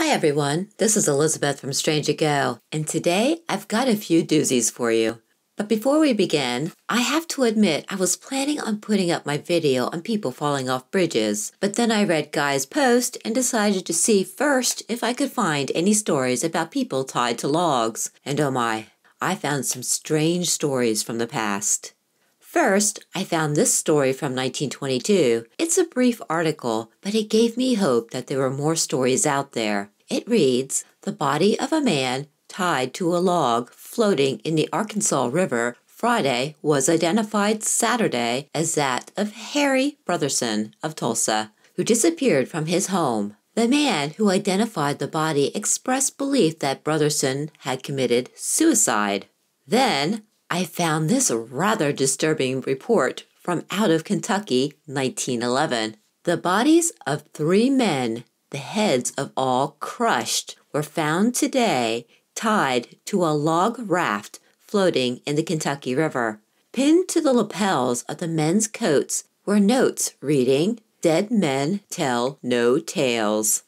Hi everyone, this is Elizabeth from Strange Ago, and today I've got a few doozies for you. But before we begin, I have to admit I was planning on putting up my video on people falling off bridges, but then I read Guy's post and decided to see first if I could find any stories about people tied to logs. And oh my, I found some strange stories from the past. First, I found this story from 1922. It's a brief article, but it gave me hope that there were more stories out there. It reads, "The body of a man tied to a log floating in the Arkansas River Friday was identified Saturday as that of Harry Brotherson of Tulsa, who disappeared from his home. The man who identified the body expressed belief that Brotherson had committed suicide." Then, I found this rather disturbing report from out of Kentucky, 1911. The bodies of 3 men, the heads of all crushed, were found today tied to a log raft floating in the Kentucky River. Pinned to the lapels of the men's coats were notes reading, "Dead men tell no tales."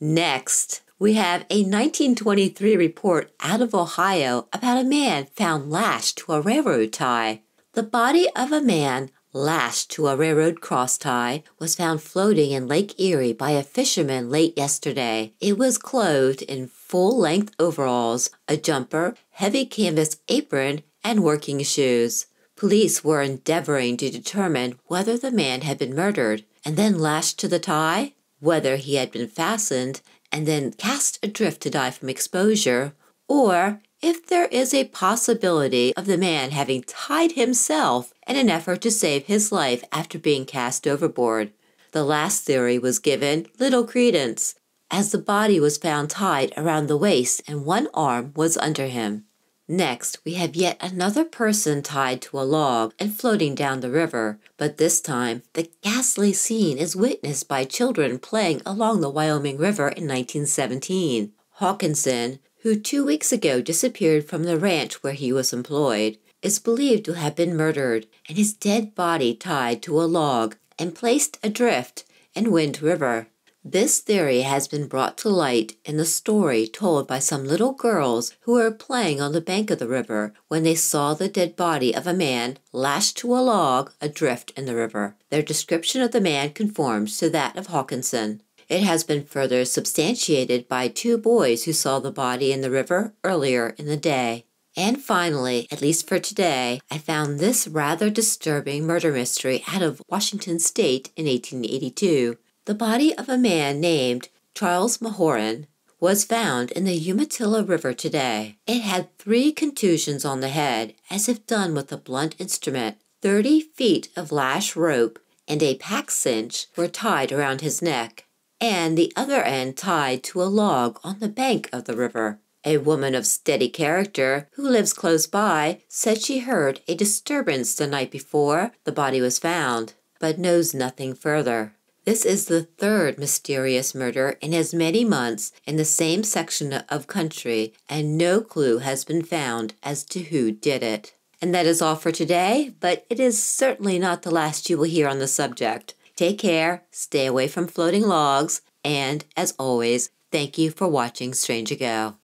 Next, we have a 1923 report out of Ohio about a man found lashed to a railroad tie. The body of a man lashed to a railroad cross tie was found floating in Lake Erie by a fisherman late yesterday. It was clothed in full-length overalls, a jumper, heavy canvas apron, and working shoes. Police were endeavoring to determine whether the man had been murdered and then lashed to the tie, whether he had been fastened and then cast adrift to die from exposure, or if there is a possibility of the man having tied himself in an effort to save his life after being cast overboard. The last theory was given little credence, as the body was found tied around the waist and one arm was under him. Next, we have yet another person tied to a log and floating down the river, but this time the ghastly scene is witnessed by children playing along the Wyoming River in 1917. Hawkinson, who 2 weeks ago disappeared from the ranch where he was employed, is believed to have been murdered and his dead body tied to a log and placed adrift in Wind River. This theory has been brought to light in the story told by some little girls who were playing on the bank of the river when they saw the dead body of a man lashed to a log adrift in the river. Their description of the man conforms to that of Hawkinson. It has been further substantiated by 2 boys who saw the body in the river earlier in the day. And finally, at least for today, I found this rather disturbing murder mystery out of Washington State in 1882. The body of a man named Charles Mahoran was found in the Umatilla River today. It had 3 contusions on the head, as if done with a blunt instrument. 30 feet of lash rope and a pack cinch were tied around his neck, and the other end tied to a log on the bank of the river. A woman of steady character who lives close by said she heard a disturbance the night before the body was found, but knows nothing further. This is the 3rd mysterious murder in as many months in the same section of country, and no clue has been found as to who did it. And that is all for today, but it is certainly not the last you will hear on the subject. Take care, stay away from floating logs, and, as always, thank you for watching Strange Ago.